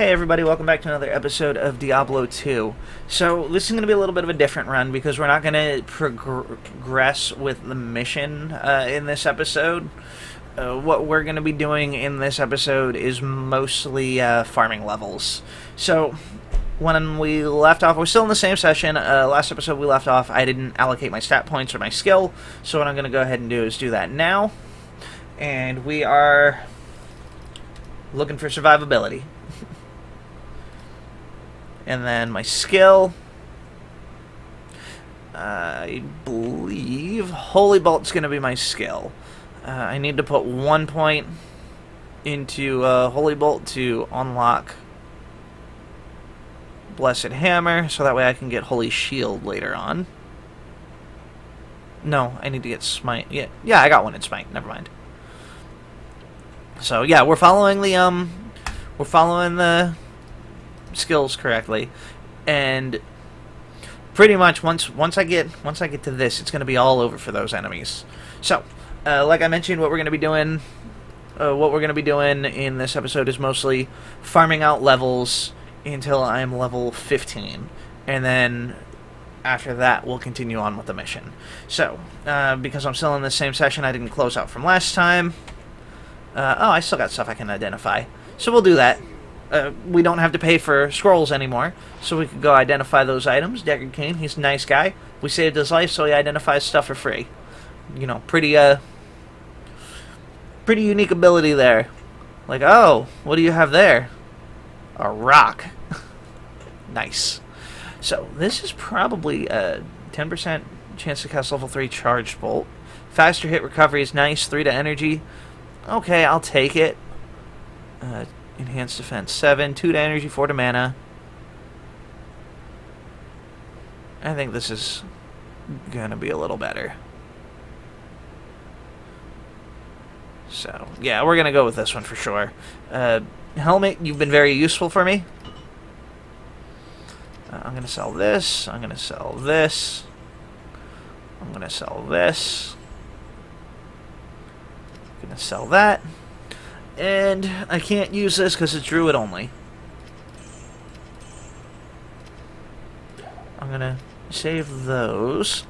Hey everybody, welcome back to another episode of Diablo 2. So, this is going to be a little bit of a different run because we're not going to progress with the mission in this episode. What we're going to be doing in this episode is mostly farming levels. So, when we left off, we're still in the same session. Last episode we left off, I didn't allocate my stat points or my skill, so what I'm going to go ahead and do is do that now. And we are looking for survivability. And then my skill, I believe Holy Bolt's going to be my skill. I need to put 1 point into Holy Bolt to unlock Blessed Hammer, so that way I can get Holy Shield later on. No, I need to get Smite. Yeah, I got one in Smite. Never mind. So yeah, we're following the skills correctly, and pretty much once I get to this, it's going to be all over for those enemies. So, like I mentioned, what we're going to be doing in this episode is mostly farming out levels until I'm level 15, and then after that we'll continue on with the mission. So, because I'm still in the same session, I didn't close out from last time. I still got stuff I can identify, so we'll do that. We don't have to pay for scrolls anymore, so we could go identify those items. Deckard Cain, he's a nice guy. We saved his life, so he identifies stuff for free. You know, pretty unique ability there. Like, oh, what do you have there? A rock. Nice. So, this is probably a 10% chance to cast level 3 charged bolt. Faster hit recovery is nice, 3 to energy. Okay, I'll take it. Enhanced defense 7, 2 to energy, 4 to mana. I think this is gonna be a little better. So, yeah, we're gonna go with this one for sure. Helmet, you've been very useful for me. I'm gonna sell this. I'm gonna sell this. I'm gonna sell this. I'm gonna sell that. And I can't use this because it's Druid only. I'm going to save those.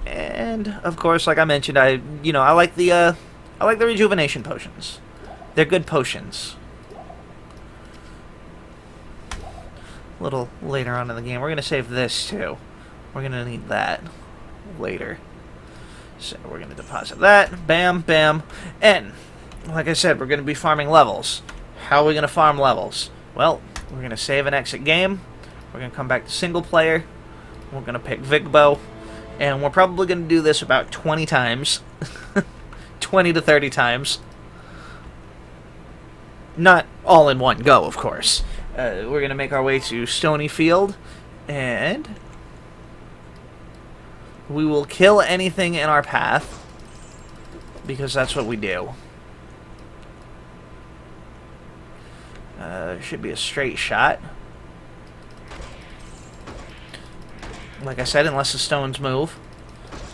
And of course, like I mentioned, I like the rejuvenation potions. They're good potions. A little later on in the game, we're going to save this too. We're going to need that later. So we're going to deposit that. Bam, bam. And, like I said, we're going to be farming levels. How are we going to farm levels? Well, we're going to save and exit game. We're going to come back to single player. We're going to pick Vigbo. And we're probably going to do this about 20 times. 20 to 30 times. Not all in one go, of course. We're going to make our way to Stony Field. And we will kill anything in our path, because that's what we do. Should be a straight shot. Like I said, unless the stones move.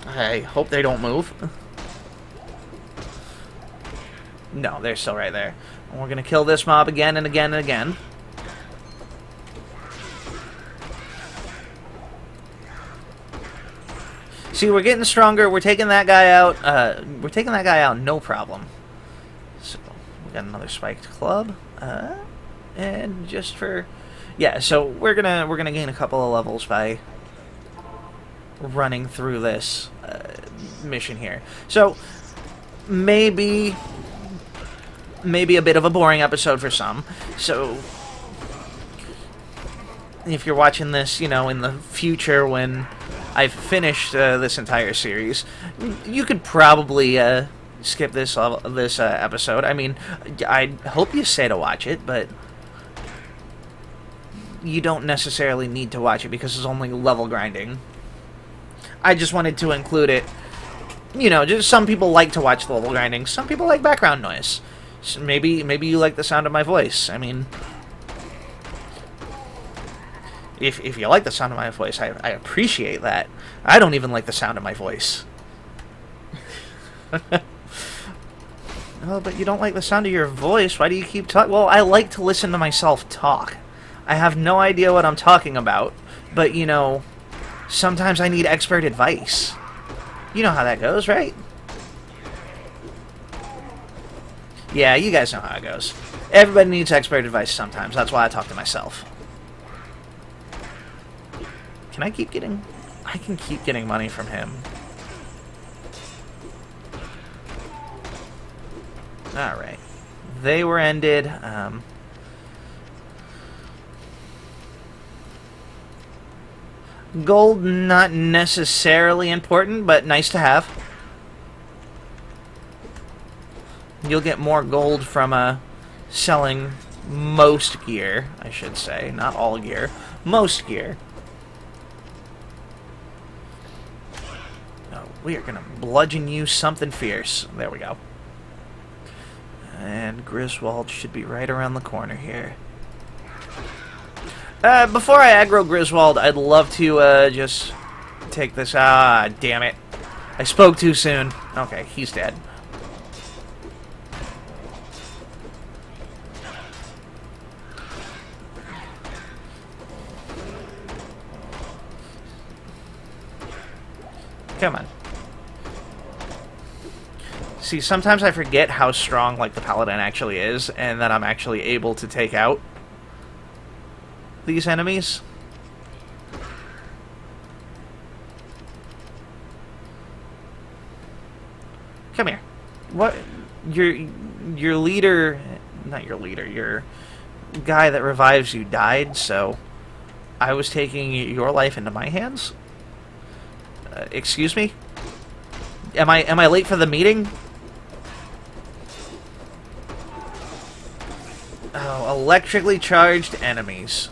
I hope they don't move. No, they're still right there. And we're going to kill this mob again and again and again. See, we're getting stronger. We're taking that guy out. No problem. So we got another spiked club, and just for, yeah. So we're gonna gain a couple of levels by running through this mission here. So maybe a bit of a boring episode for some. So if you're watching this, in the future when I've finished this entire series, you could probably skip this episode. I mean, I hope you stay to watch it, but you don't necessarily need to watch it because it's only level grinding. I just wanted to include it. Just some people like to watch the level grinding. Some people like background noise. So maybe you like the sound of my voice. I mean, if you like the sound of my voice, I appreciate that. I don't even like the sound of my voice. Oh, but you don't like the sound of your voice. Why do you keep talking? Well, I like to listen to myself talk. I have no idea what I'm talking about, but, you know, sometimes I need expert advice. You know how that goes, right? Yeah, you guys know how it goes. Everybody needs expert advice sometimes. That's why I talk to myself. Can I keep getting... I can keep getting money from him. Alright. They were ended. Gold, not necessarily important, but nice to have. You'll get more gold from selling most gear, I should say. Not all gear. Most gear. Oh, we are going to bludgeon you something fierce. There we go. And Griswold should be right around the corner here. Before I aggro Griswold, I'd love to just take this... Ah, damn it. I spoke too soon. Okay, he's dead. Come on. See, sometimes I forget how strong, like, the Paladin actually is, and that I'm actually able to take out these enemies. Come here. What? Your leader... Not your leader, your guy that revives you died, so I was taking your life into my hands? Excuse me? Am I late for the meeting? Oh, electrically charged enemies.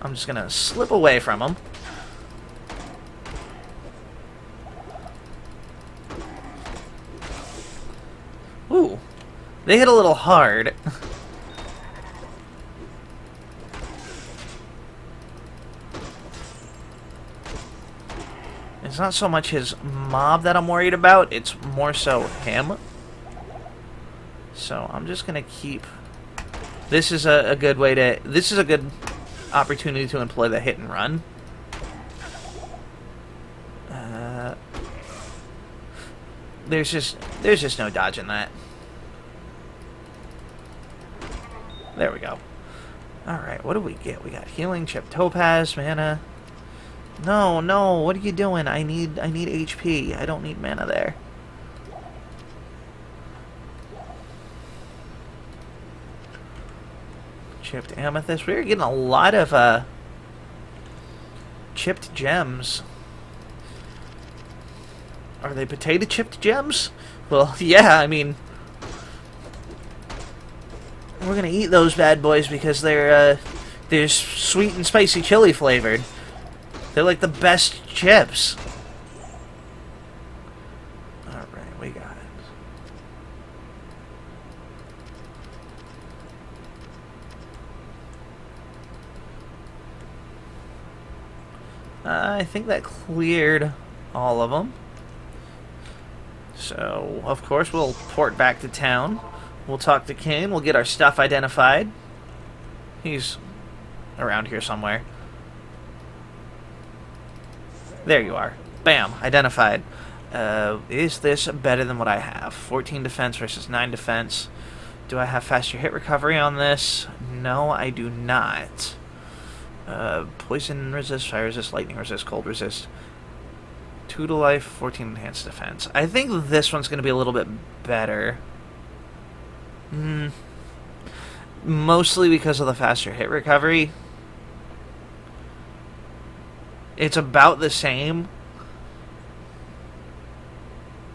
I'm just gonna slip away from them. Ooh. They hit a little hard. It's not so much his mob that I'm worried about, it's more so him. So I'm just gonna keep... This is a good way to... This is a good opportunity to employ the hit and run. There's just no dodging that. There we go. Alright, what do we get? We got healing, chip topaz, mana. No, no, what are you doing? I need HP. I don't need mana there. Chipped amethyst. We're getting a lot of chipped gems. Are they potato chipped gems? Well, yeah, I mean, we're gonna eat those bad boys because they're sweet and spicy chili flavored. They're like the best chips. Alright, we got it. I think that cleared all of them. So, of course, we'll port back to town. We'll talk to Kane. We'll get our stuff identified. He's around here somewhere. There you are. Bam. Identified. Is this better than what I have? 14 defense versus 9 defense. Do I have faster hit recovery on this? No, I do not. Poison resist, fire resist, lightning resist, cold resist. 2 to life, 14 enhanced defense. I think this one's going to be a little bit better. Mostly because of the faster hit recovery. It's about the same,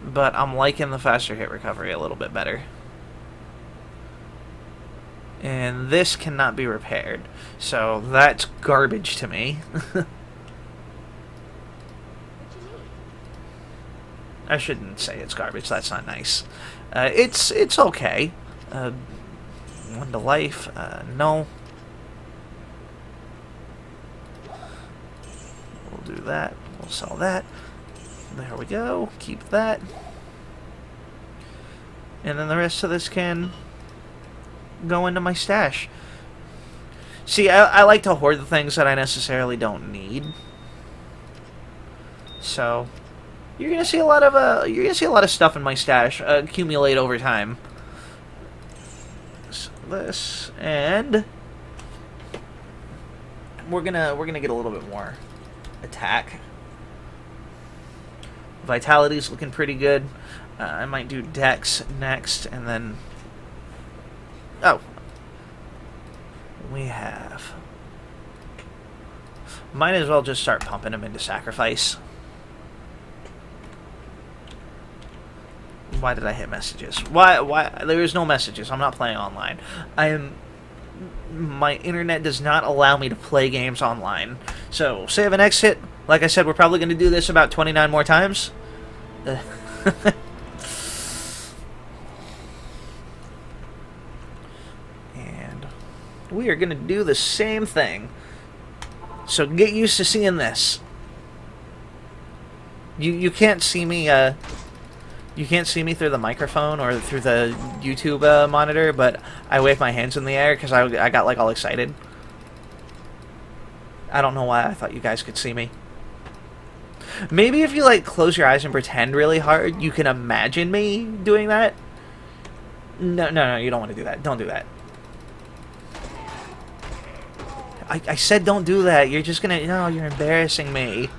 but I'm liking the faster hit recovery a little bit better. And this cannot be repaired, so that's garbage to me. I shouldn't say it's garbage, that's not nice. It's okay. 1 to life, no. We'll do that. We'll sell that. There we go. Keep that. And then the rest of this can go into my stash. See, I like to hoard the things that I necessarily don't need. So you're gonna see a lot of stuff in my stash accumulate over time. So this, and we're gonna get a little bit more attack. Vitality's looking pretty good. I might do Dex next, and then we have. Might as well just start pumping them into sacrifice. Why did I hit messages? Why? There is no messages. I'm not playing online. My internet does not allow me to play games online. So, save and exit. Like I said, we're probably going to do this about 29 more times. And we are going to do the same thing. So get used to seeing this. You can't see me. You can't see me through the microphone or through the YouTube monitor, but I wave my hands in the air because I got like all excited. I don't know why I thought you guys could see me. Maybe if you like close your eyes and pretend really hard, you can imagine me doing that. No, you don't want to do that. Don't do that. I said don't do that. You're just gonna... No, you're embarrassing me.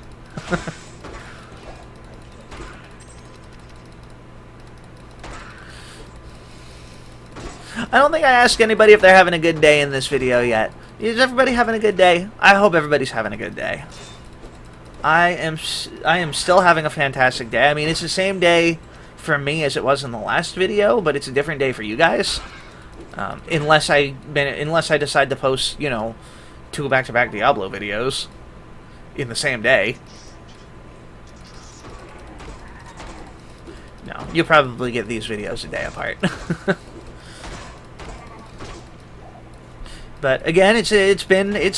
I don't think I asked anybody if they're having a good day in this video yet. Is everybody having a good day? I hope everybody's having a good day. I am still having a fantastic day. I mean, it's the same day for me as it was in the last video, but it's a different day for you guys. Unless I decide to post, you know, 2 back-to-back Diablo videos in the same day. No, you'll probably get these videos a day apart. But again, it's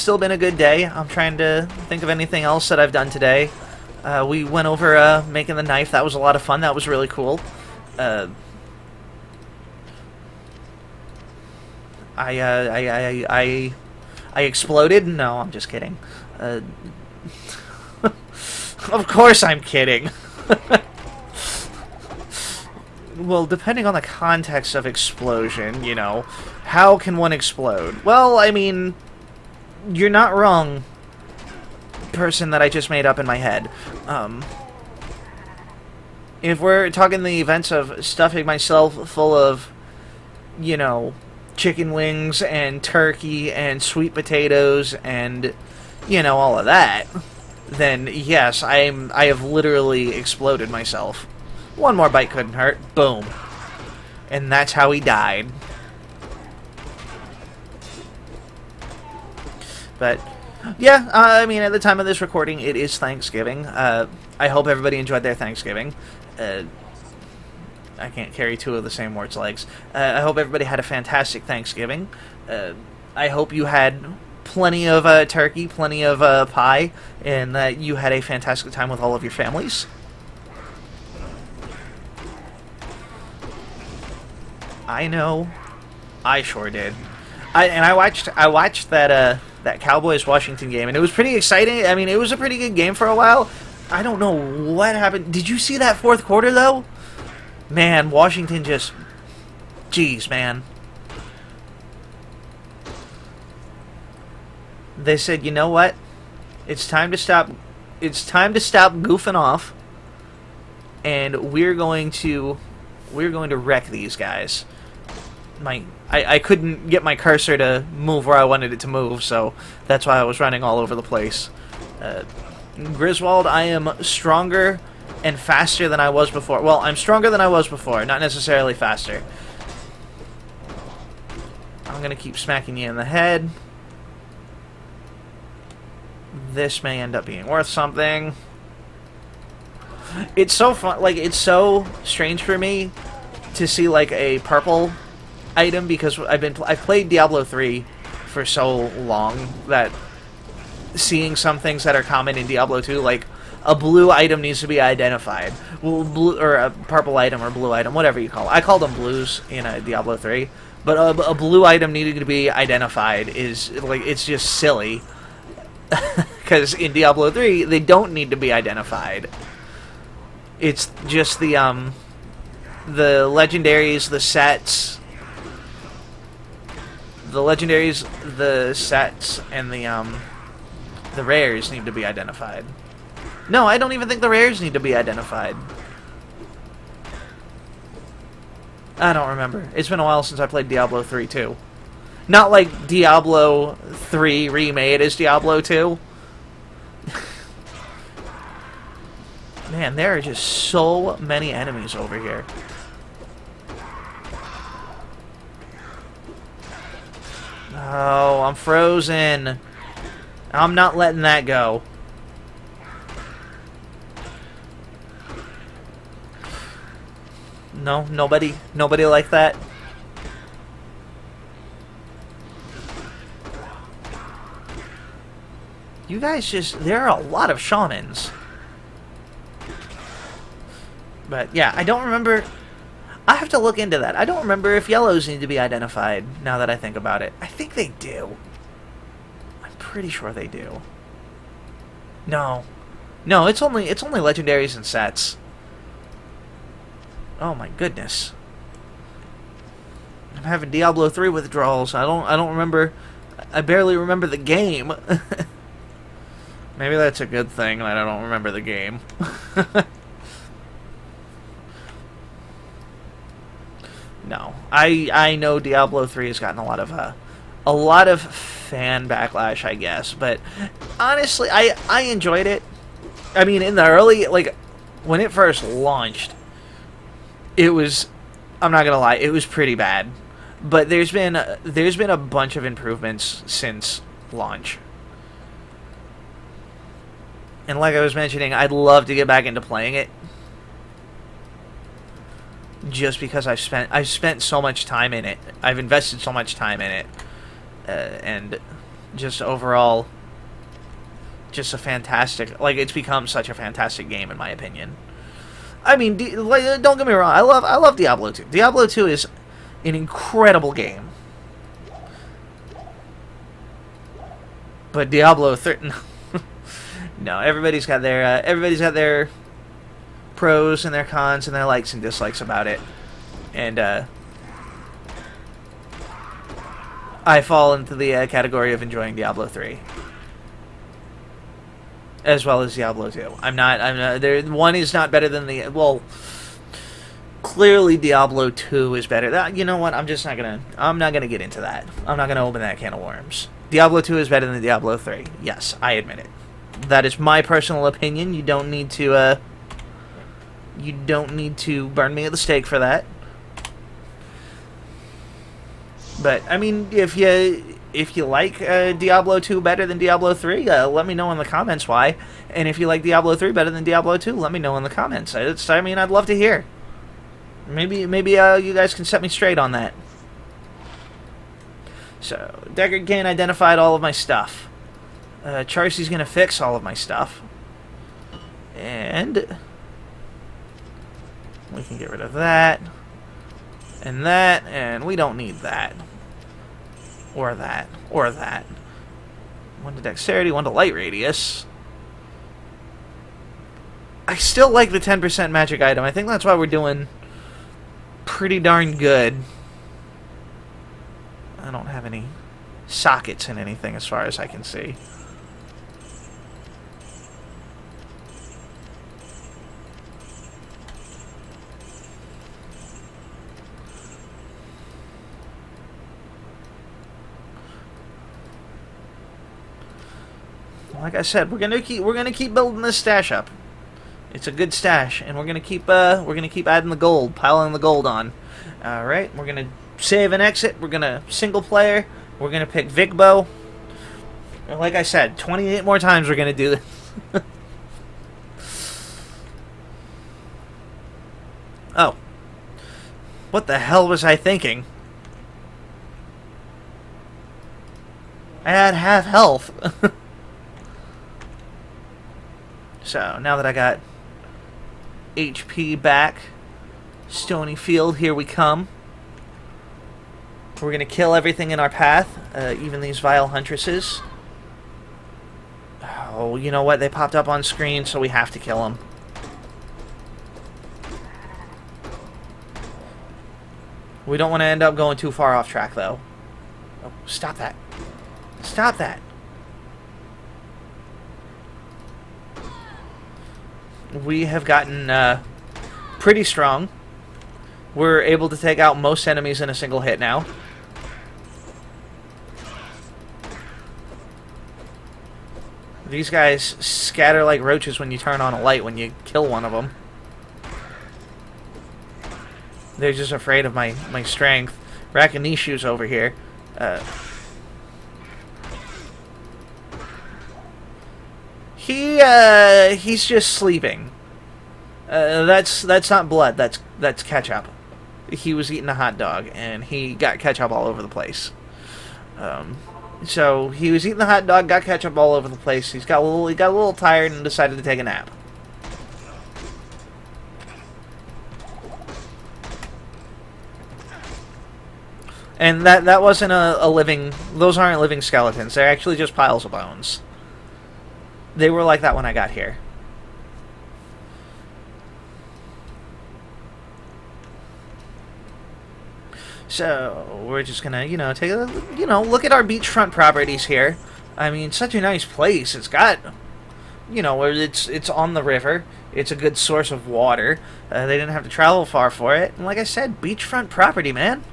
still been a good day. I'm trying to think of anything else that I've done today. We went over making the knife. That was a lot of fun. That was really cool. I exploded. No, I'm just kidding. Of course I'm kidding. Well, depending on the context of explosion, you know, how can one explode? Well, I mean, you're not wrong, person that I just made up in my head. If we're talking the events of stuffing myself full of, you know, chicken wings and turkey and sweet potatoes and, you know, all of that, then yes, I have literally exploded myself. One more bite couldn't hurt. Boom. And that's how he died. But, yeah, I mean, at the time of this recording, it is Thanksgiving. I hope everybody enjoyed their Thanksgiving. I can't carry 2 of the same word's legs. I hope everybody had a fantastic Thanksgiving. I hope you had plenty of turkey, plenty of pie, and that you had a fantastic time with all of your families. I know, I sure did. I watched that that Cowboys-Washington game, and it was pretty exciting. I mean, it was a pretty good game for a while. I don't know what happened. Did you see that 4th quarter though? Man, Washington just, jeez, man. They said, you know what? It's time to stop. It's time to stop goofing off, and we're going to wreck these guys. I couldn't get my cursor to move where I wanted it to move, so that's why I was running all over the place. Griswold, I am stronger and faster than I was before. Well, I'm stronger than I was before, not necessarily faster. I'm going to keep smacking you in the head. This may end up being worth something. It's so fun, like, it's so strange for me to see, like, a purple item, because I've played Diablo 3 for so long that seeing some things that are common in Diablo 2, like a blue item needs to be identified. Well, blue or a purple item or blue item, whatever you call it. I called them blues in Diablo 3, but a blue item needing to be identified is like it's just silly. Because in Diablo 3, they don't need to be identified. It's just the legendaries, the sets, and the rares need to be identified. No, I don't even think the rares need to be identified. I don't remember. It's been a while since I played Diablo 3 too. Not like Diablo 3 remade as Diablo 2. Man, there are just so many enemies over here. Oh, I'm frozen. I'm not letting that go. No, nobody like that. You guys just... There are a lot of shamans. But, yeah, I don't remember... I have to look into that. I don't remember if yellows need to be identified, now that I think about it. I think they do. I'm pretty sure they do. No. No, it's only legendaries and sets. Oh my goodness. I'm having Diablo 3 withdrawals. I don't remember... I barely remember the game. Maybe that's a good thing that I don't remember the game. No, I know Diablo 3 has gotten a lot of fan backlash, I guess, but honestly, I enjoyed it. I mean, in the early, like, when it first launched, it was, I'm not gonna lie, it was pretty bad. But there's been a bunch of improvements since launch. And like I was mentioning, I'd love to get back into playing it. Just because I've spent so much time in it. I've invested so much time in it. And just overall, just a fantastic... Like, it's become such a fantastic game, in my opinion. I mean, don't get me wrong, I love Diablo 2. Diablo 2 is an incredible game. But Diablo 3... No, everybody's got their pros and their cons and their likes and dislikes about it. And I fall into the category of enjoying Diablo 3 as well as Diablo 2. I'm not there. One is not better than the... Well, clearly Diablo 2 is better. You know what? I'm not gonna get into that. I'm not gonna open that can of worms. Diablo 2 is better than Diablo 3. Yes, I admit it. That is my personal opinion. You don't need to burn me at the stake for that. But I mean, if you like Diablo 2 better than Diablo 3, let me know in the comments why. And if you like Diablo 3 better than Diablo 2, let me know in the comments. I mean, I'd love to hear. Maybe you guys can set me straight on that. So, Deckard Kane identified all of my stuff. Charcy's gonna fix all of my stuff. And we can get rid of that. And we don't need that. Or that. Or that. One to dexterity, one to light radius. I still like the 10% magic item. I think that's why we're doing pretty darn good. I don't have any sockets in anything as far as I can see. Like I said, we're gonna keep building this stash up. It's a good stash, and we're gonna keep adding the gold, piling the gold on. All right, we're gonna save and exit. We're gonna single player. We're gonna pick Vigbo. Like I said, 28 more times we're gonna do this. Oh, what the hell was I thinking? I had half health. So, now that I got HP back, Stony Field, here we come. We're going to kill everything in our path, even these vile huntresses. Oh, you know what? They popped up on screen, so we have to kill them. We don't want to end up going too far off track, though. Oh, stop that. Stop that. We have gotten pretty strong. We're able to take out most enemies in a single hit now. These guys scatter like roaches when you turn on a light when you kill one of them. They're just afraid of my strength. Rakanishu's over here. He's just sleeping. That's not blood. That's ketchup. He was eating a hot dog and he got ketchup all over the place. So he was eating the hot dog, got ketchup all over the place. He got a little tired and decided to take a nap. And that wasn't a living... Those aren't living skeletons. They're actually just piles of bones. They were like that when I got here. So, we're just gonna, take a, look at our beachfront properties here. I mean, such a nice place. It's got, it's on the river. It's a good source of water. They didn't have to travel far for it. And like I said, beachfront property, man.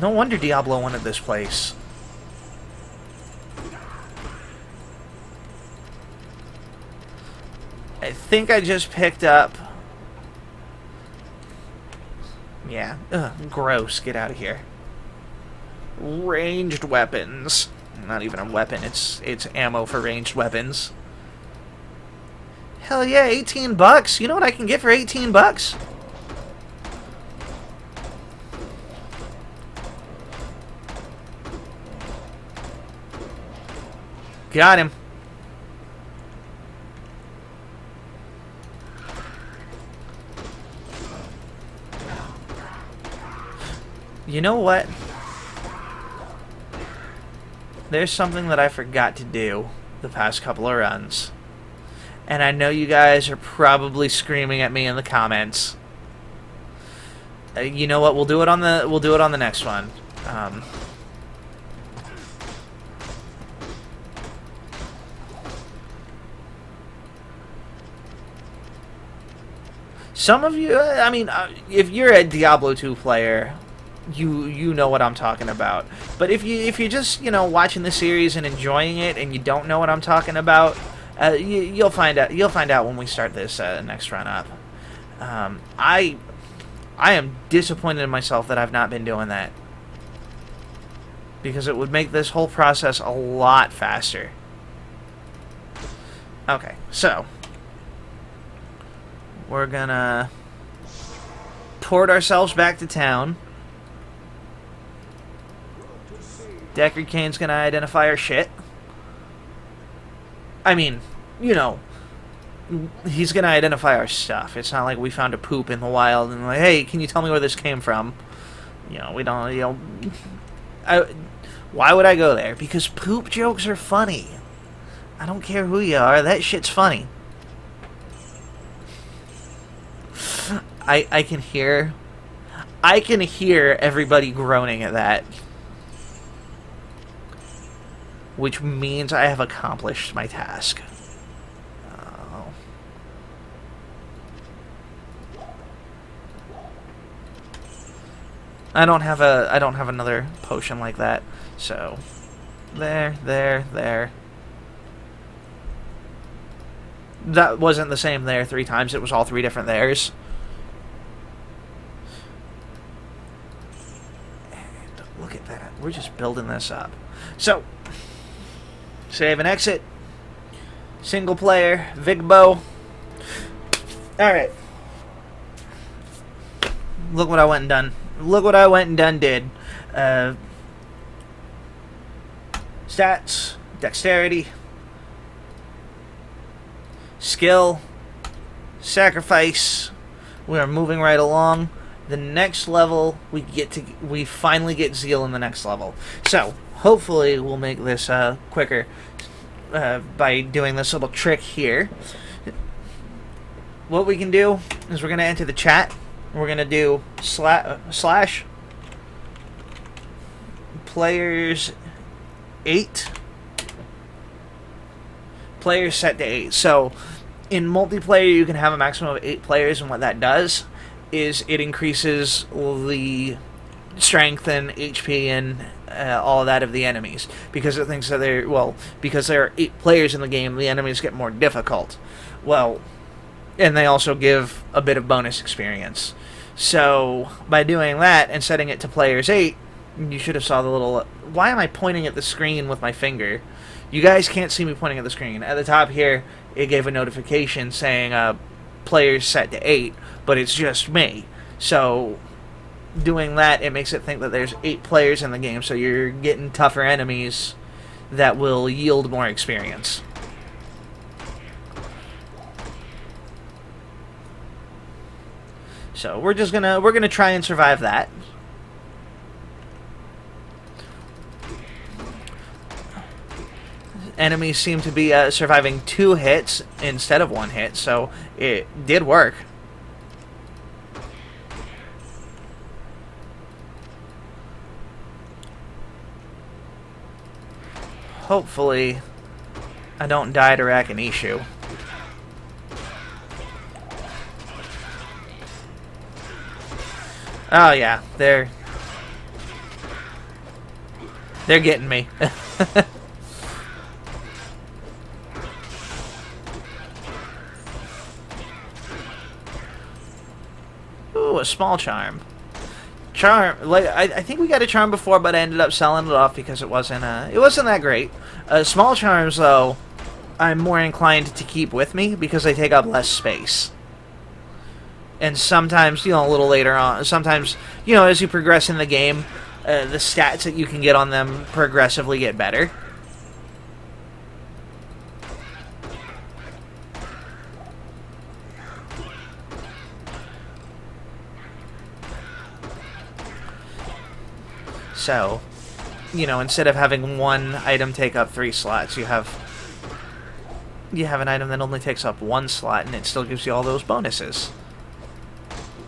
No wonder Diablo wanted this place. I think I just picked up... Yeah. Ugh, gross. Get out of here. Ranged weapons. Not even a weapon. It's ammo for ranged weapons. Hell yeah, 18 bucks. You know what I can get for 18 bucks? Got him. You know what? There's something that I forgot to do the past couple of runs. And I know you guys are probably screaming at me in the comments. You know what? We'll do it on the next one. Some of you, I mean, if you're a Diablo 2 player, you know what I'm talking about. But if you're just watching the series and enjoying it and you don't know what I'm talking about, you'll find out. You'll find out when we start this next run up. I am disappointed in myself that I've not been doing that, because it would make this whole process a lot faster. Okay, so we're gonna port ourselves back to town. Deckard Cain's gonna identify our shit. I mean, he's gonna identify our stuff. It's not like we found a poop in the wild and like, hey, can you tell me where this came from? We don't, why would I go there? Because poop jokes are funny. I don't care who you are, that shit's funny. I can hear everybody groaning at that. Which means I have accomplished my task. Oh. I don't have another potion like that. So there. That wasn't the same there 3 times. It was all 3 different theirs. And look at that. We're just building this up. So, save and exit. Single player. Vigbo. Alright. Look what I went and done. Look what I went and did. Stats. Dexterity. skill, sacrifice. We are moving right along. The next level, we finally get zeal in the next level. So hopefully we'll make this quicker by doing this little trick here. What we can do is we're going to enter the chat. We're going to do slash players 8. Players set to 8. So in multiplayer, you can have a maximum of 8 players, and what that does is it increases the strength and HP and all of that of the enemies, because it thinks that because there are 8 players in the game, the enemies get more difficult. Well, and they also give a bit of bonus experience. So by doing that and setting it to players 8, you should have saw the little... Why am I pointing at the screen with my finger? You guys can't see me pointing at the screen. At the top here, it gave a notification saying players set to 8, but it's just me. So doing that, it makes it think that there's 8 players in the game, so you're getting tougher enemies that will yield more experience. So we're gonna try and survive that. Enemies seem to be surviving 2 hits instead of 1 hit, so it did work. Hopefully, I don't die to Rakinishu. Oh yeah, they're getting me. Ooh, a small charm. I think we got a charm before, but I ended up selling it off because it wasn't that great. Small charms, though, I'm more inclined to keep with me because they take up less space. And sometimes, a little later on, sometimes, as you progress in the game, the stats that you can get on them progressively get better. So, instead of having one item take up 3 slots, you have an item that only takes up 1 slot, and it still gives you all those bonuses.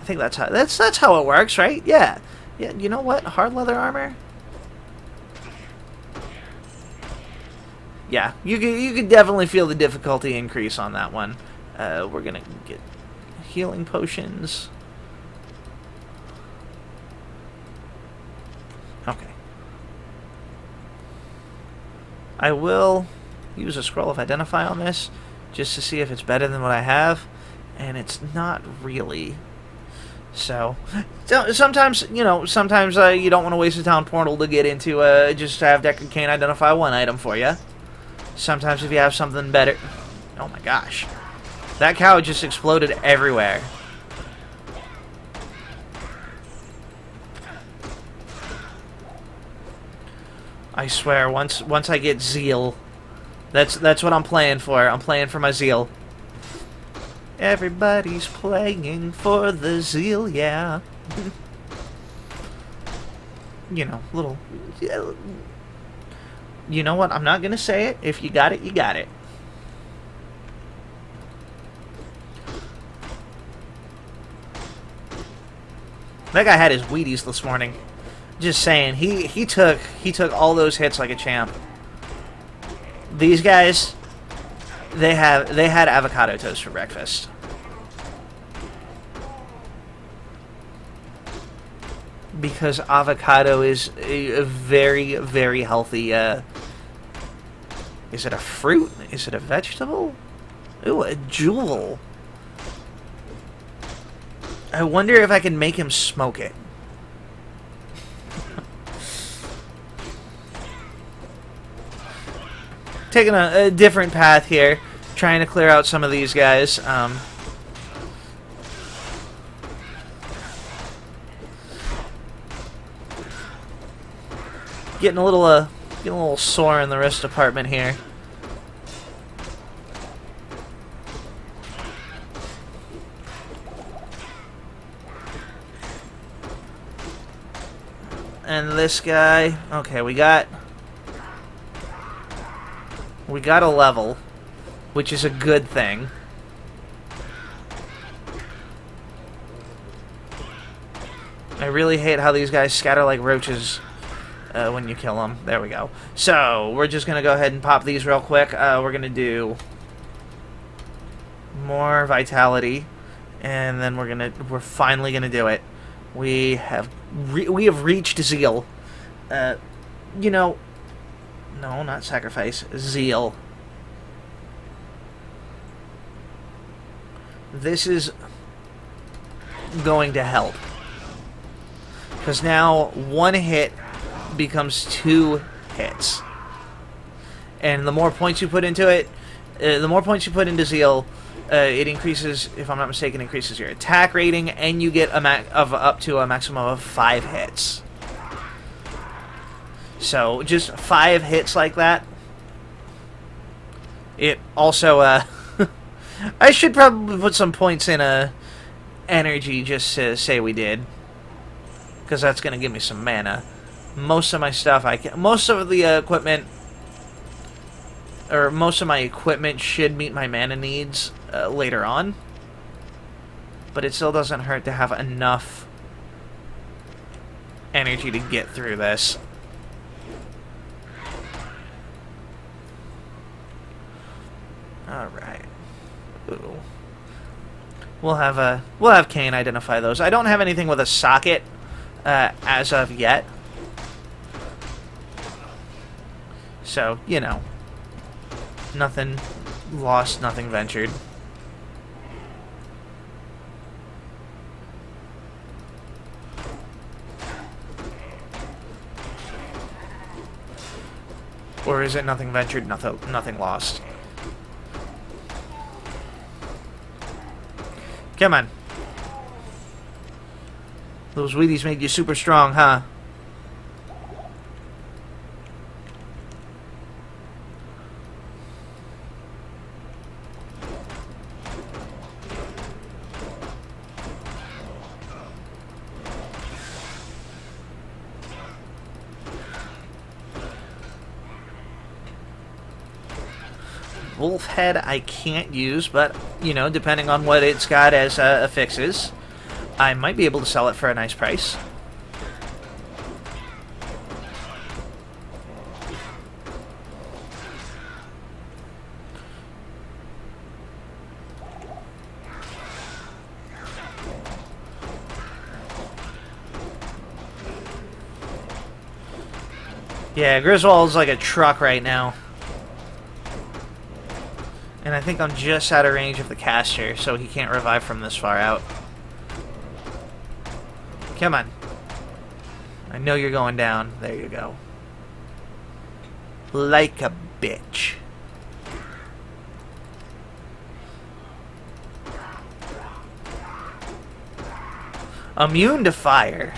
I think that's how it works, right? Yeah. Yeah. You know what? Hard leather armor. Yeah, you could definitely feel the difficulty increase on that one. We're gonna get healing potions. Okay. I will use a scroll of identify on this just to see if it's better than what I have, and it's not really. So sometimes, you don't want to waste a town portal to get into just to have Deckard Cain identify one item for you. Sometimes if you have something better. Oh my gosh. That cow just exploded everywhere. I swear, once I get zeal, that's what I'm playing for. I'm playing for my zeal. Everybody's playing for the zeal, yeah. Little... You know what? I'm not gonna say it. If you got it, you got it. That guy had his Wheaties this morning. Just saying, he took all those hits like a champ. These guys, they had avocado toast for breakfast. Because avocado is a very, very healthy, is it a fruit? Is it a vegetable? Ooh, a jewel. I wonder if I can make him smoke it. Taking a different path here, trying to clear out some of these guys. Getting a little sore in the wrist department here. And this guy... Okay, we got a level, which is a good thing. I really hate how these guys scatter like roaches when you kill them. There we go. So, we're just going to go ahead and pop these real quick. We're going to do more vitality, and then we're finally going to do it. We have reached zeal. You know, no, not sacrifice, zeal. This is going to help. Because now 1 hit becomes 2 hits. And the more points you put into it, the more points you put into zeal, it increases, if I'm not mistaken, increases your attack rating, and you get up to a maximum of 5 hits. So, just 5 hits like that. It also, I should probably put some points in energy just to say we did. Because that's going to give me some mana. Most of my stuff, most of the equipment, or most of my equipment should meet my mana needs later on. But it still doesn't hurt to have enough energy to get through this. Alright. Ooh. We'll have Kane identify those. I don't have anything with a socket as of yet. So, you know. Nothing lost, nothing ventured. Or is it nothing ventured, nothing lost? Come on. Those Wheaties made you super strong, huh? Wolf head I can't use, but, you know, depending on what it's got as affixes, I might be able to sell it for a nice price. Yeah, Griswold's like a truck right now. And I think I'm just out of range of the caster, so he can't revive from this far out. Come on. I know you're going down. There you go. Like a bitch. Immune to fire.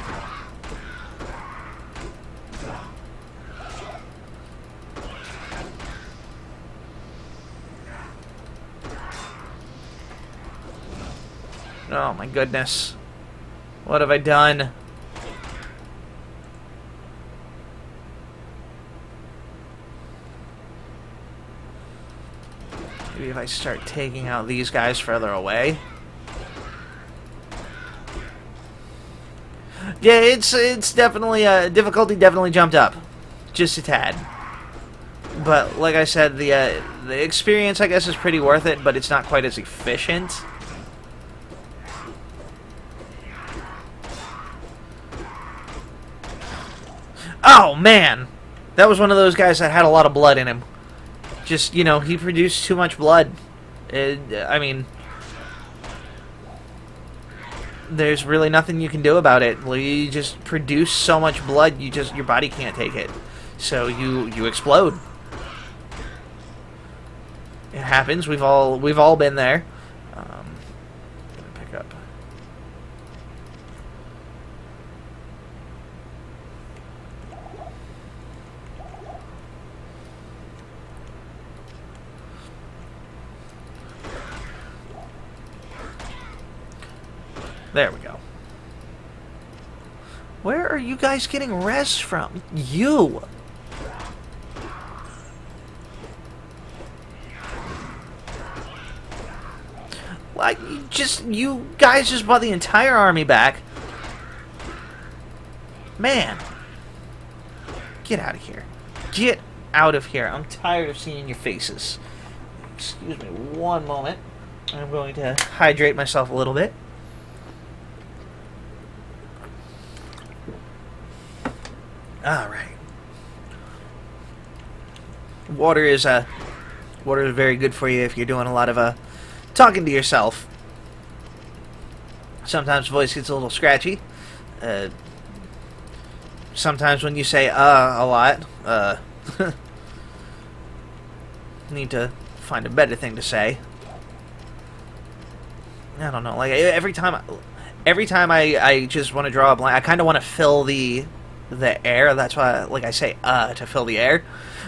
Oh my goodness. What have I done? Maybe if I start taking out these guys further away. Yeah, it's definitely difficulty definitely jumped up, just a tad. But like I said, the experience I guess is pretty worth it, but it's not quite as efficient. Oh, man! That was one of those guys that had a lot of blood in him. Just, you know, he produced too much blood. I mean, there's really nothing you can do about it. You just produce so much blood, your body can't take it. So you explode. It happens. We've all been there. Pick up. There we go. Where are you guys getting res from? You! Like, you guys just brought the entire army back. Man. Get out of here. Get out of here. I'm tired of seeing your faces. Excuse me one moment. I'm going to hydrate myself a little bit. Alright. Water is very good for you if you're doing a lot of talking to yourself. Sometimes voice gets a little scratchy. Sometimes when you say a lot, need to find a better thing to say. I don't know. Like every time I just want to draw a blank, I kind of want to fill the air. That's why, like, I say to fill the air.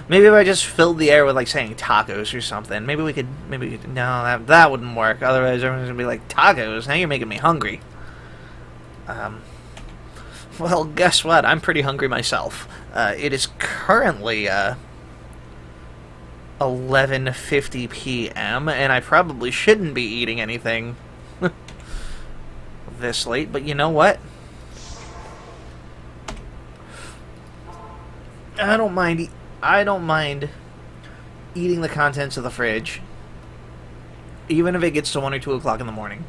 Maybe if I just filled the air with, like, saying tacos or something. Maybe we could. No, that wouldn't work. Otherwise, everyone's gonna be like, tacos. Now you're making me hungry. Well, guess what? I'm pretty hungry myself. It is currently 11:50 p.m. and I probably shouldn't be eating anything this late. But you know what? I don't mind eating the contents of the fridge, even if it gets to 1 or 2 o'clock in the morning.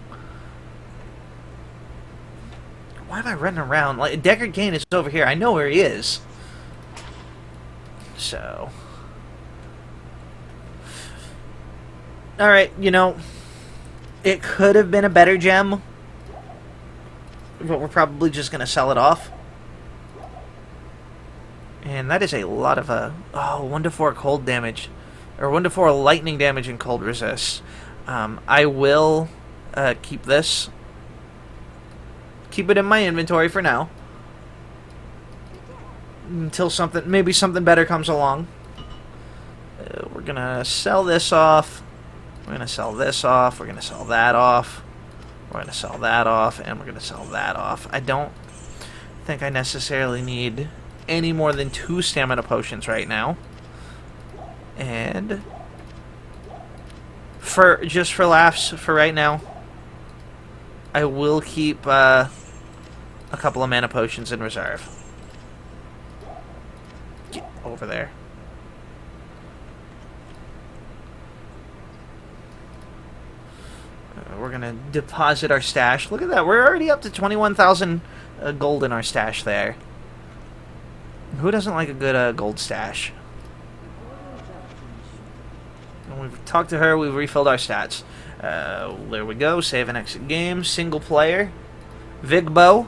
Why am I running around? Like, Deckard Cain is over here. I know where he is. So. Alright, you know, it could have been a better gem, but we're probably just going to sell it off. And that is a lot of 1 to 4 cold damage, or 1 to 4 lightning damage and cold resist. I will keep this. Keep it in my inventory for now, until maybe something better comes along. We're gonna sell this off. We're gonna sell this off. We're gonna sell that off. We're gonna sell that off, and we're gonna sell that off. I don't think I necessarily need any more than 2 stamina potions right now. And just for laughs, for right now, I will keep a couple of mana potions in reserve. Get over there. We're gonna deposit our stash. Look at that. We're already up to 21,000 gold in our stash there. Who doesn't like a good gold stash? And we've talked to her. We've refilled our stats. There we go. Save and exit game. Single player. Vigbo.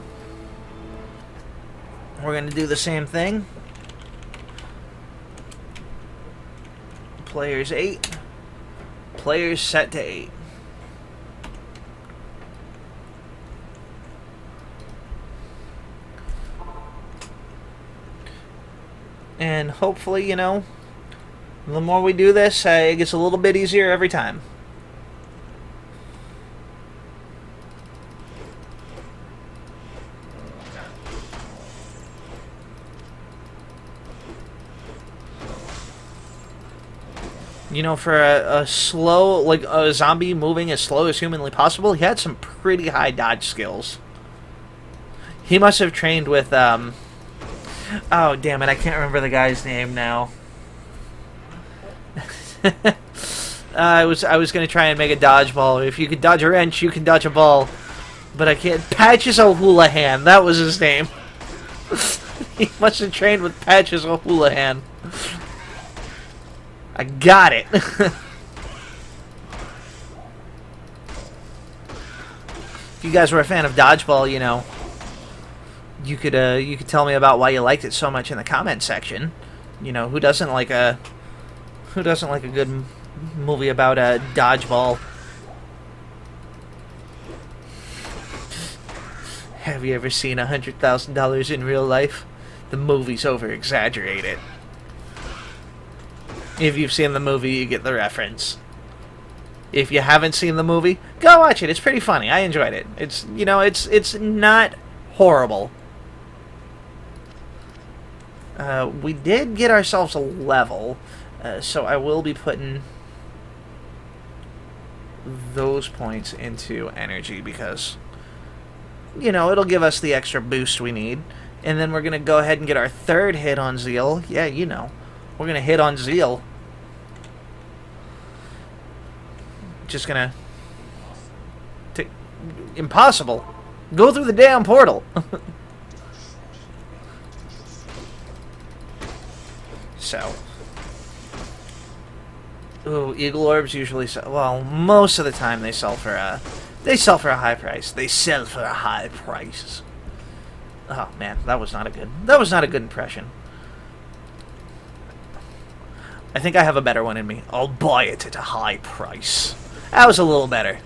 We're going to do the same thing. Players 8. Players set to 8. And hopefully, you know, the more we do this, it gets a little bit easier every time. You know, for a slow, like a zombie moving as slow as humanly possible, he had some pretty high dodge skills. He must have trained with, oh, damn it, I can't remember the guy's name now. I was going to try and make a dodgeball. If you could dodge a wrench, you can dodge a ball. But I can't. Patches O'Houlihan, that was his name. He must have trained with Patches O'Houlihan. I got it. If you guys were a fan of dodgeball, you know, you could tell me about why you liked it so much in the comment section. You know, who doesn't like a good movie about a dodgeball? Have you ever seen $100,000 in real life? The movie's over-exaggerated. If you've seen the movie, you get the reference. If you haven't seen the movie, go watch it. It's pretty funny. I enjoyed it. It's, you know, it's not horrible. We did get ourselves a level, so I will be putting those points into energy because, you know, it'll give us the extra boost we need. And then we're going to go ahead and get our third hit on Zeal. Yeah, you know, we're going to hit on Zeal. Just going to... Impossible. Go through the damn portal. So, ooh, eagle orbs usually sell. Well, most of the time they sell for a high price. They sell for a high price. Oh man, that was not a good impression. I think I have a better one in me. I'll buy it at a high price. That was a little better.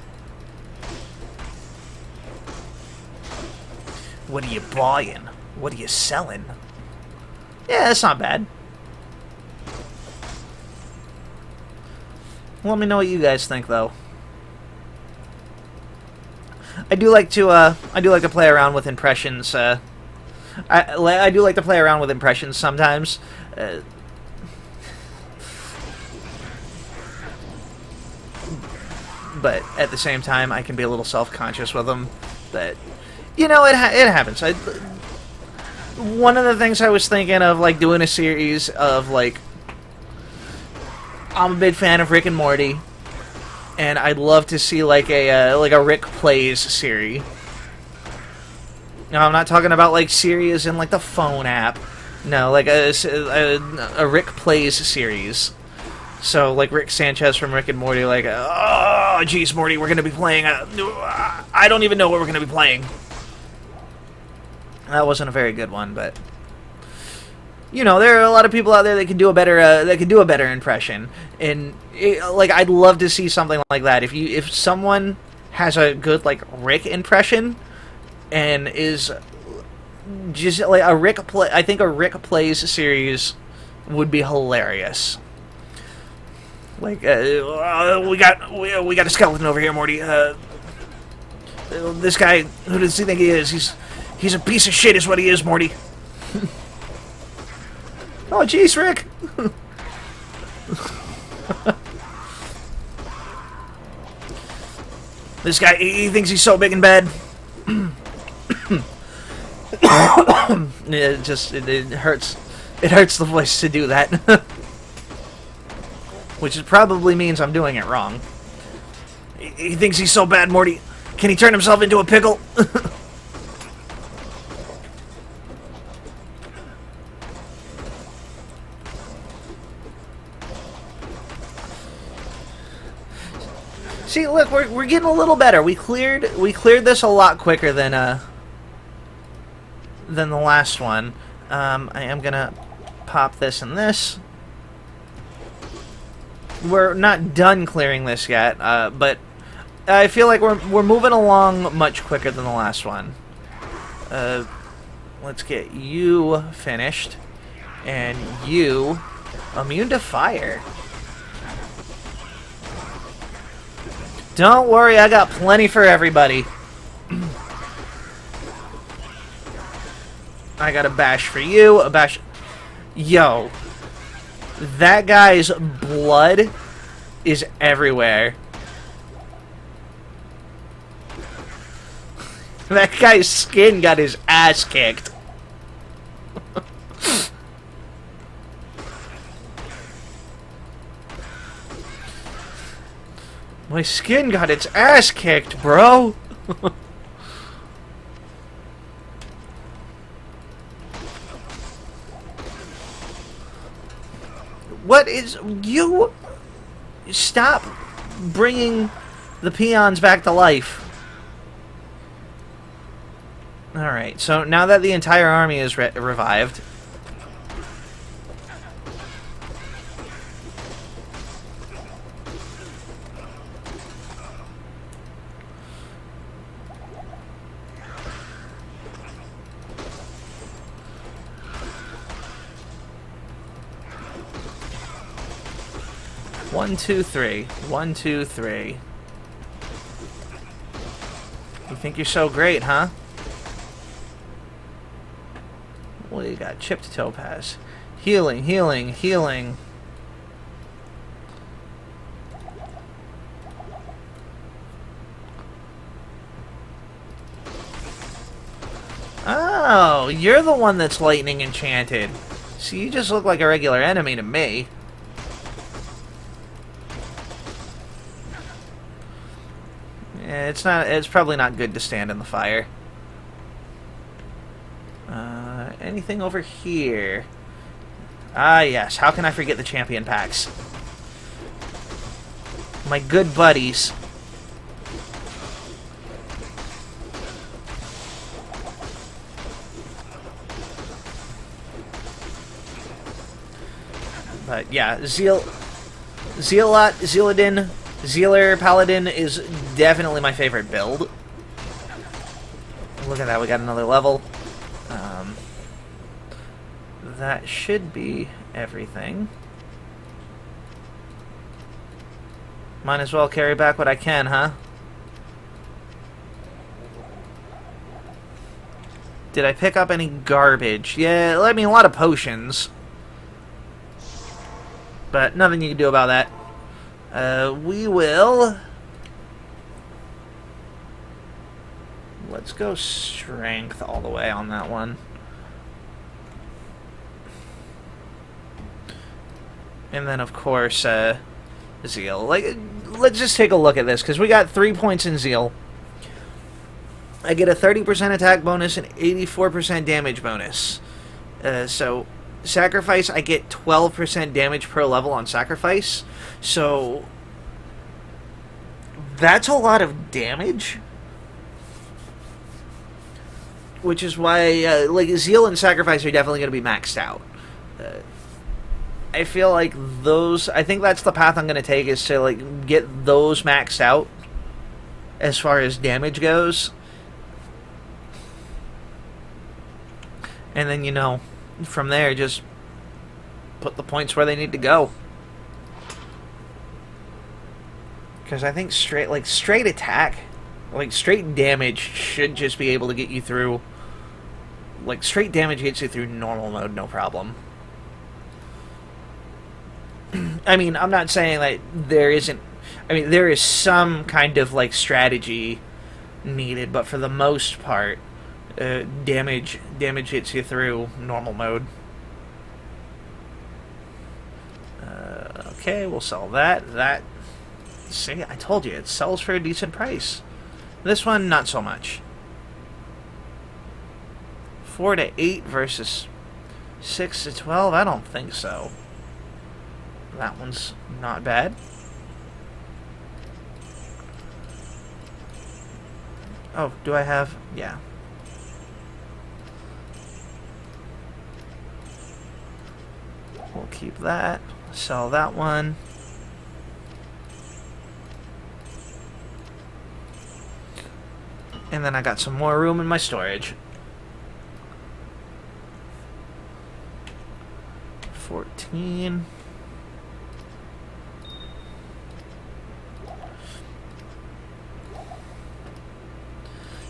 What are you buying? What are you selling? Yeah, that's not bad. Let me know what you guys think, though. I do like to play around with impressions. I do like to play around with impressions sometimes. But at the same time, I can be a little self-conscious with them. But you know, it happens. One of the things I was thinking of, like, doing a series of, like, I'm a big fan of Rick and Morty, and I'd love to see like a Rick Plays series. No, I'm not talking about like series in like the phone app. No, like a Rick Plays series. So like Rick Sanchez from Rick and Morty, like, oh, geez, Morty, we're gonna be playing. I don't even know what we're gonna be playing. That wasn't a very good one, but. You know, there are a lot of people out there that can do a better impression, and like I'd love to see something like that. If someone has a good like Rick impression, and is just like I think a Rick Plays series would be hilarious. Like we got a skeleton over here, Morty. This guy, who does he think he is? He's a piece of shit, is what he is, Morty. Oh, jeez, Rick! This guy, he thinks he's so big and bad. It hurts. It hurts the voice to do that. Which probably means I'm doing it wrong. He thinks he's so bad, Morty. Can he turn himself into a pickle? See, look, we're getting a little better. We cleared this a lot quicker than the last one. I am gonna pop this and this. We're not done clearing this yet, but I feel like we're moving along much quicker than the last one. Let's get you finished, and you immune to fire. Don't worry, I got plenty for everybody. I got a bash for you, a bash... Yo. That guy's blood is everywhere. That guy's skin got his ass kicked. My skin got its ass kicked, bro! What is... You... Stop bringing the peons back to life. Alright, so now that the entire army is revived... One, two, three. 1, 2, 3. You think you're so great, huh? What do you got? Chipped topaz. Healing, healing, healing. Oh, you're the one that's lightning enchanted. So you just look like a regular enemy to me. Yeah, it's probably not good to stand in the fire. Anything over here? Ah, yes. How can I forget the champion packs? My good buddies. But yeah, Zealot, Zealadin, Zealer Paladin is definitely my favorite build. Look at that, we got another level. That should be everything. Might as well carry back what I can, huh? Did I pick up any garbage? Yeah, I mean, a lot of potions. But nothing you can do about that. We will... Let's go strength all the way on that one. And then, of course, Zeal. Let's just take a look at this, because we got 3 points in Zeal. I get a 30% attack bonus and 84% damage bonus. So, Sacrifice, I get 12% damage per level on Sacrifice. So, that's a lot of damage. Which is why, Zeal and Sacrifice are definitely going to be maxed out. I feel like those... I think that's the path I'm going to take, is to, get those maxed out as far as damage goes. And then, you know, from there, just put the points where they need to go. Because I think straight attack, straight damage should just be able to get you through... straight damage gets you through normal mode, no problem. I mean, I'm not saying that there isn't... I mean, there is some kind of, strategy needed, but for the most part, damage hits you through normal mode. Okay, we'll sell that. See, I told you, it sells for a decent price. This one, not so much. 4 to 8 versus 6 to 12? I don't think so. That one's not bad. Oh, do I have... Yeah. We'll keep that. Sell that one. And then I got some more room in my storage. 14.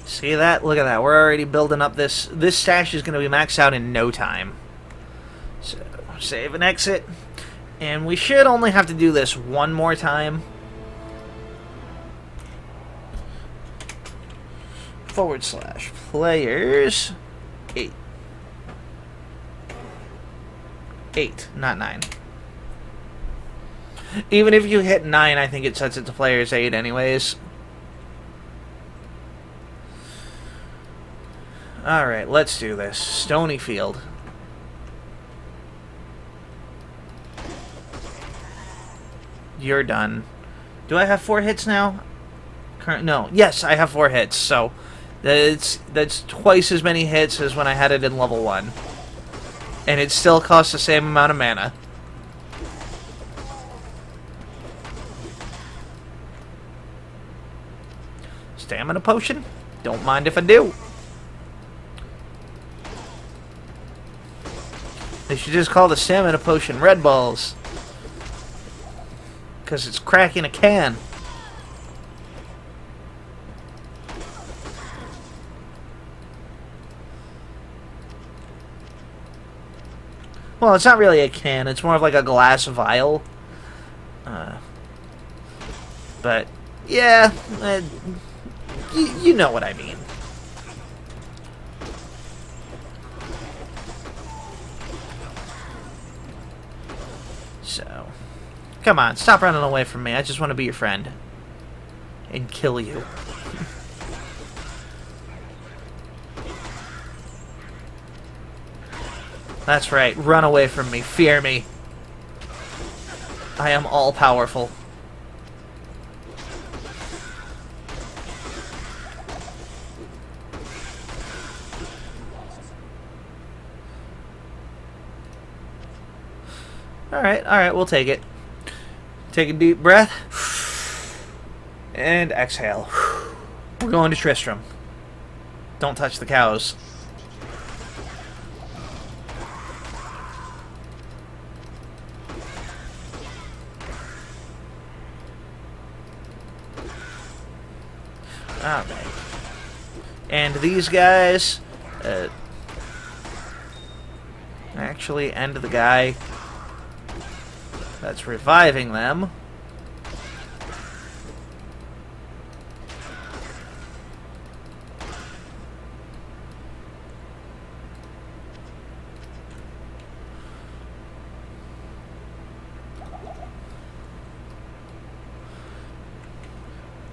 See that? Look at that. We're already building up this. This stash is going to be maxed out in no time. So, save and exit. And we should only have to do this one more time. /players 8. 8, not 9. Even if you hit 9, I think it sets it to players 8 anyways. Alright, let's do this. Stony Field. You're done. Do I have 4 hits now? No. Yes, I have 4 hits, so that's twice as many hits as when I had it in level 1. And it still costs the same amount of mana. Stamina potion? Don't mind if I do. They should just call the stamina potion Red Balls. Because it's cracking a can. Well, it's not really a can. It's more of like a glass vial. But, yeah, you know what I mean. So, come on, stop running away from me. I just want to be your friend. And kill you. That's right, run away from me. Fear me. I am all-powerful. Alright, we'll take it. Take a deep breath. And exhale. We're going to Tristram. Don't touch the cows. Alright. And these guys... actually end the guy that's reviving them.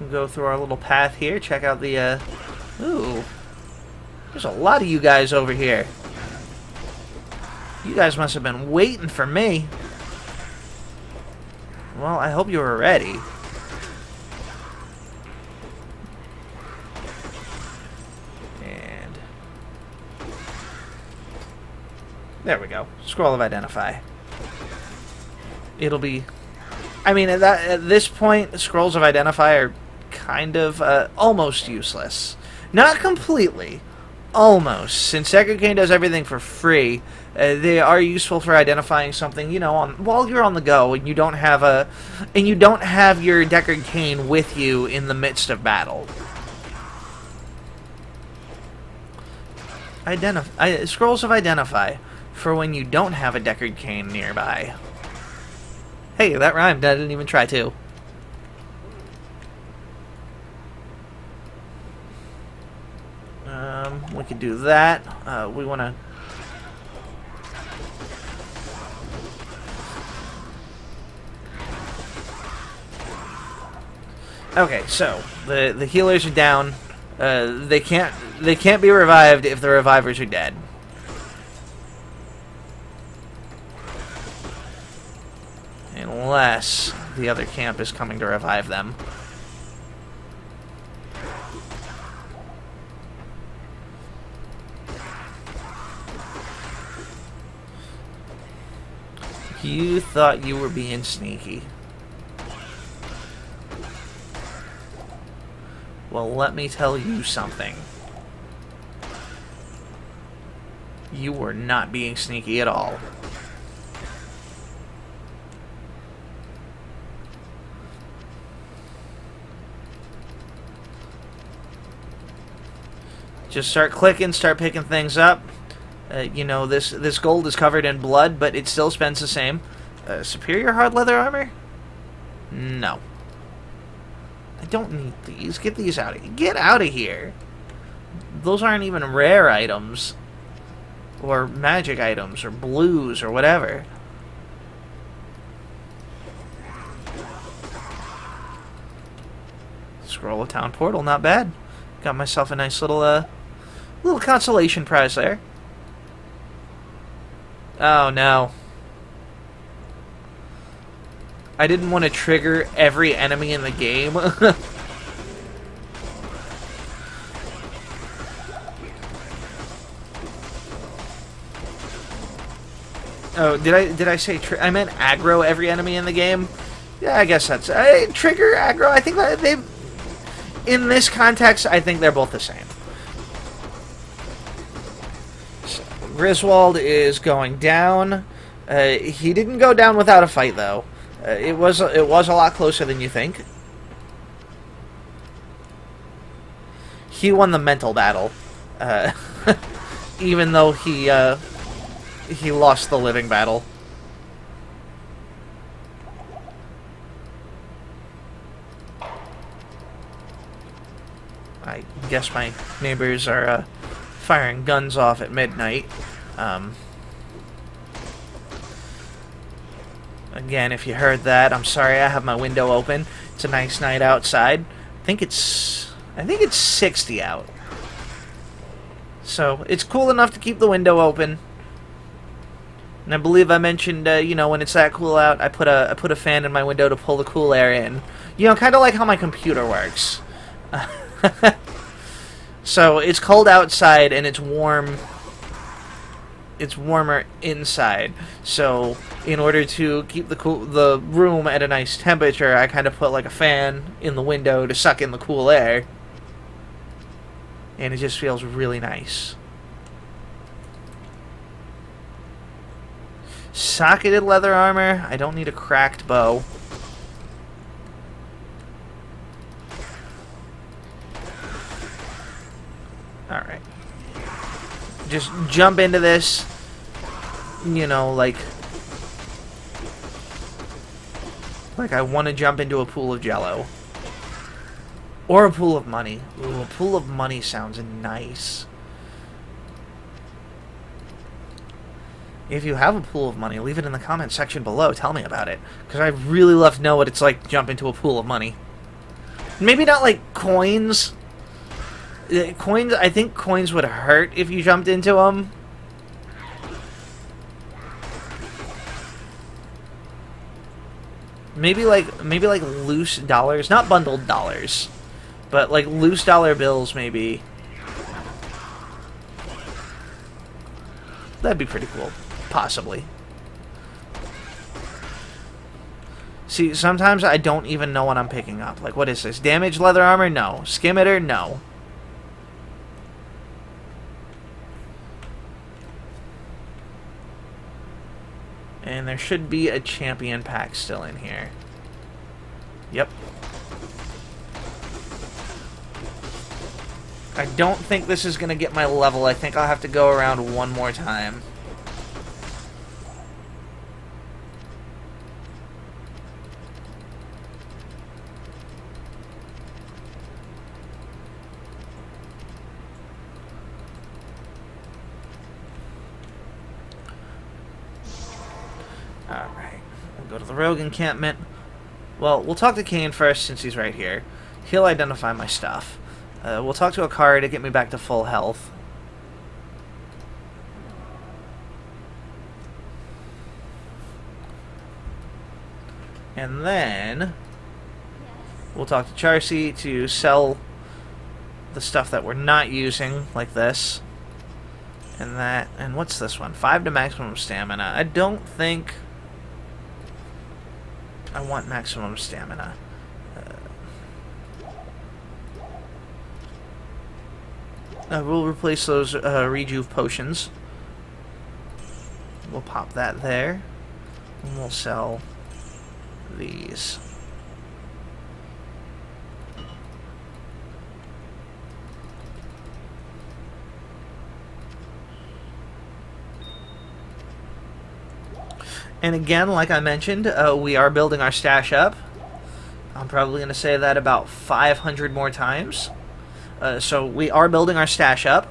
We'll go through our little path here, check out the, ooh. There's a lot of you guys over here. You guys must have been waiting for me. Well, I hope you were ready. And... there we go. Scroll of Identify. It'll be... I mean, at this point, Scrolls of Identify are kind of almost useless. Not completely. Almost. Since Deckard Cain does everything for free, they are useful for identifying something, you know, while you're on the go and you don't have your Deckard Cain with you in the midst of battle. Scrolls of Identify for when you don't have a Deckard Cain nearby. Hey, that rhymed. I didn't even try to. We could do that. We want to... Okay, so the healers are down. They can't be revived if the revivers are dead. Unless the other camp is coming to revive them. You thought you were being sneaky. Well, let me tell you something. You were not being sneaky at all. Just start clicking, start picking things up. You know, this gold is covered in blood, but it still spends the same. Superior hard leather armor? No. I don't need these. Get these out of here. Get out of here. Those aren't even rare items. Or magic items, or blues, or whatever. Scroll of Town Portal, not bad. Got myself a nice little consolation prize there. Oh no. I didn't want to trigger every enemy in the game. Oh, did I say I meant aggro every enemy in the game? Yeah, I guess that's trigger aggro. I think that they, in this context, I think they're both the same. So, Griswold is going down. He didn't go down without a fight, though. It was a lot closer than you think. He won the mental battle, even though he he lost the living battle. I guess my neighbors are firing guns off at midnight. Again, if you heard that, I'm sorry. I have my window open. It's a nice night outside. I think it's 60 out. So it's cool enough to keep the window open. And I believe I mentioned, you know, when it's that cool out, I put a fan in my window to pull the cool air in. You know, kind of like how my computer works. So it's cold outside and it's warm. It's warmer inside. So in order to keep the room at a nice temperature, I kind of put like a fan in the window to suck in the cool air. And it just feels really nice. Socketed leather armor. I don't need a cracked bow. Alright. Just jump into this. You know, like I want to jump into a pool of jello. Or a pool of money. Ooh, a pool of money sounds nice. If you have a pool of money, leave it in the comment section below. Tell me about it. Because I'd really love to know what it's like to jump into a pool of money. Maybe not like coins. Coins, I think coins would hurt if you jumped into them. Maybe like loose dollars, not bundled dollars. But, like, loose dollar bills, maybe. That'd be pretty cool. Possibly. See, sometimes I don't even know what I'm picking up. Like, what is this? Damaged leather armor? No. Skimitar? No. And there should be a champion pack still in here. Yep. I don't think this is going to get my level. I think I'll have to go around one more time. Alright. We'll go to the rogue encampment. Well, we'll talk to Kane first since he's right here. He'll identify my stuff. We'll talk to Akari to get me back to full health. And then we'll talk to Charcy to sell the stuff that we're not using, like this. And that, and what's this one? 5 to maximum stamina. I don't think I want maximum stamina. We'll replace those rejuve potions. We'll pop that there. And we'll sell these. And again, like I mentioned, we are building our stash up. I'm probably going to say that about 500 more times. So we are building our stash up.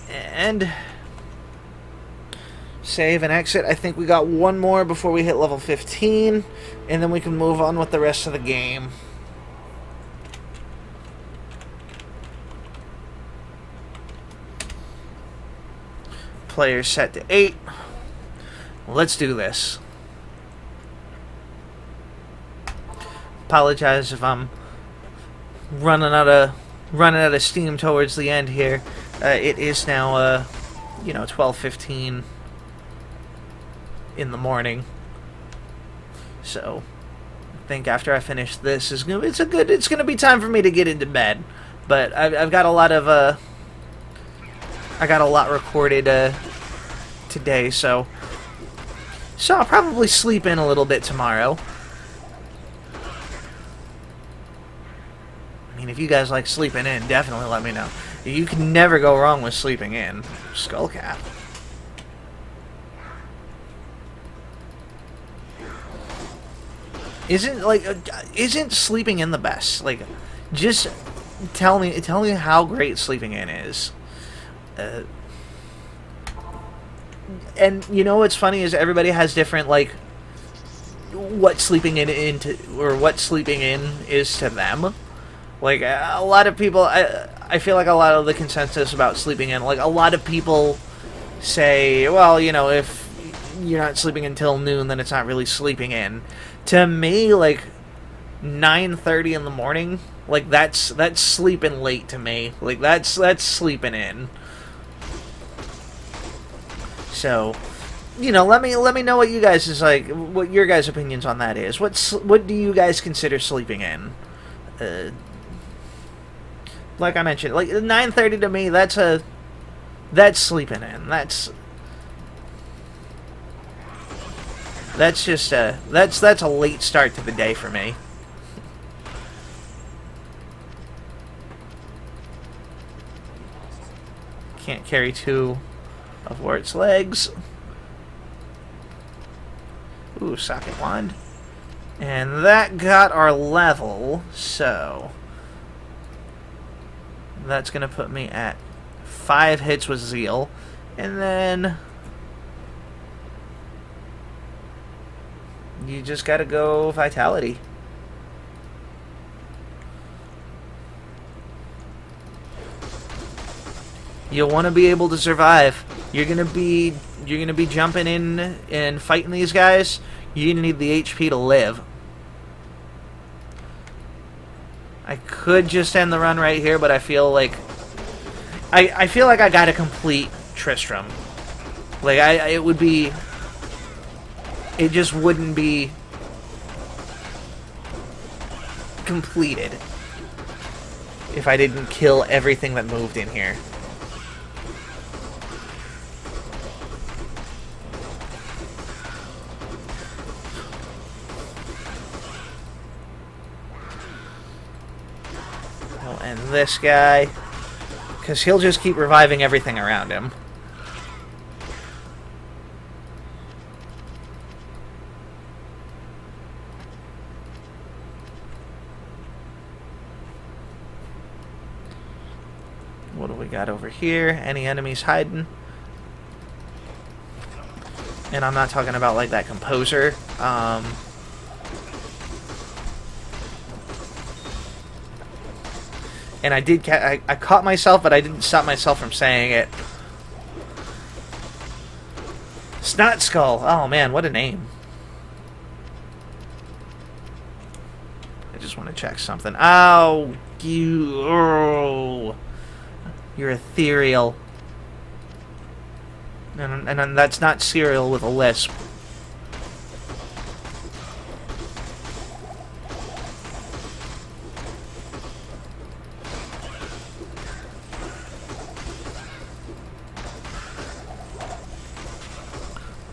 And save and exit. I think we got one more before we hit level 15. And then we can move on with the rest of the game. Players set to 8. Let's do this. Apologize if I'm running out of steam towards the end here. It is now, you know, 12:15 in the morning. So I think after I finish this, it's gonna be time for me to get into bed. But I've got a lot of I got a lot recorded today, so I'll probably sleep in a little bit tomorrow. I mean, if you guys like sleeping in, definitely let me know. You can never go wrong with sleeping in. Skullcap. isn't sleeping in the best? Like, just tell me how great sleeping in is. And you know what's funny is everybody has different, like, what sleeping in into, or what sleeping in is to them. Like, a lot of people, I feel like a lot of the consensus about sleeping in, like, a lot of people say, well, you know, if you're not sleeping until noon, then it's not really sleeping in. To me, like, 9:30 in the morning, like, that's sleeping late to me. Like, that's sleeping in. So, you know, let me know what you guys is like, what your guys' opinions on that is. What do you guys consider sleeping in? Like I mentioned, like 9:30 to me, that's sleeping in. That's just that's a late start to the day for me. Can't carry two of Wart's legs. Ooh, socket wand. And that got our level, so that's going to put me at 5 hits with Zeal. And then you just got to go Vitality. You'll want to be able to survive. You're gonna be jumping in and fighting these guys. You need the HP to live. I could just end the run right here, but I feel like I feel like I gotta complete Tristram. Like it would be. It just wouldn't be completed if I didn't kill everything that moved in here. And this guy, because he'll just keep reviving everything around him. What do we got over here? Any enemies hiding? And I'm not talking about like that composer. And I caught myself, but I didn't stop myself from saying it. Snot Skull. Oh man, what a name. I just want to check something. Oh, you're ethereal. And that's not cereal with a lisp.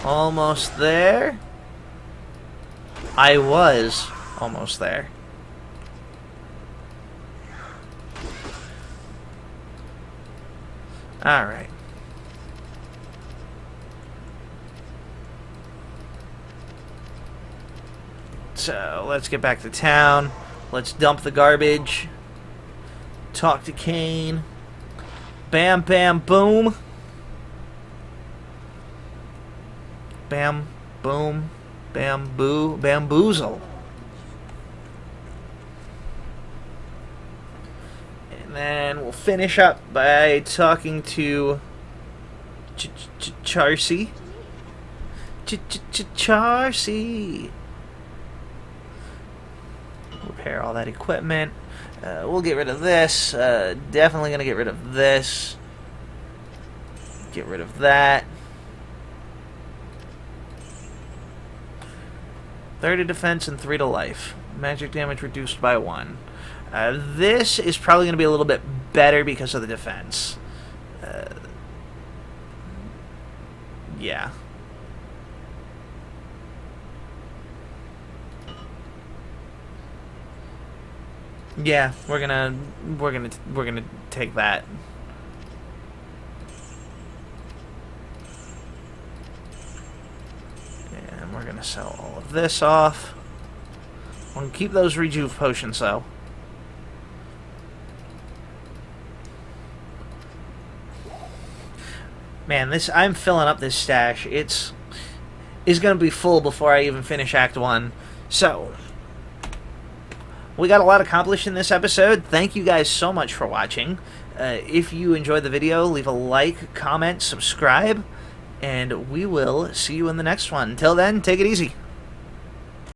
Almost there. I was almost there. Alright. So, let's get back to town. Let's dump the garbage. Talk to Kane. Bam, bam, boom. Bam, boom, bamboo, bamboozle. And then we'll finish up by talking to Charcy. Charcy. Repair all that equipment. We'll get rid of this. Definitely gonna get rid of this. Get rid of that. 30 defense and 3 to life. Magic damage reduced by 1. This is probably going to be a little bit better because of the defense. Yeah. Yeah, we're gonna take that. And we're gonna sell all of this off. We'll keep those rejuve potions, though. Man, I'm filling up this stash. It's going to be full before I even finish Act 1. So, we got a lot accomplished in this episode. Thank you guys so much for watching. If you enjoyed the video, leave a like, comment, subscribe, and we will see you in the next one. Until then, take it easy.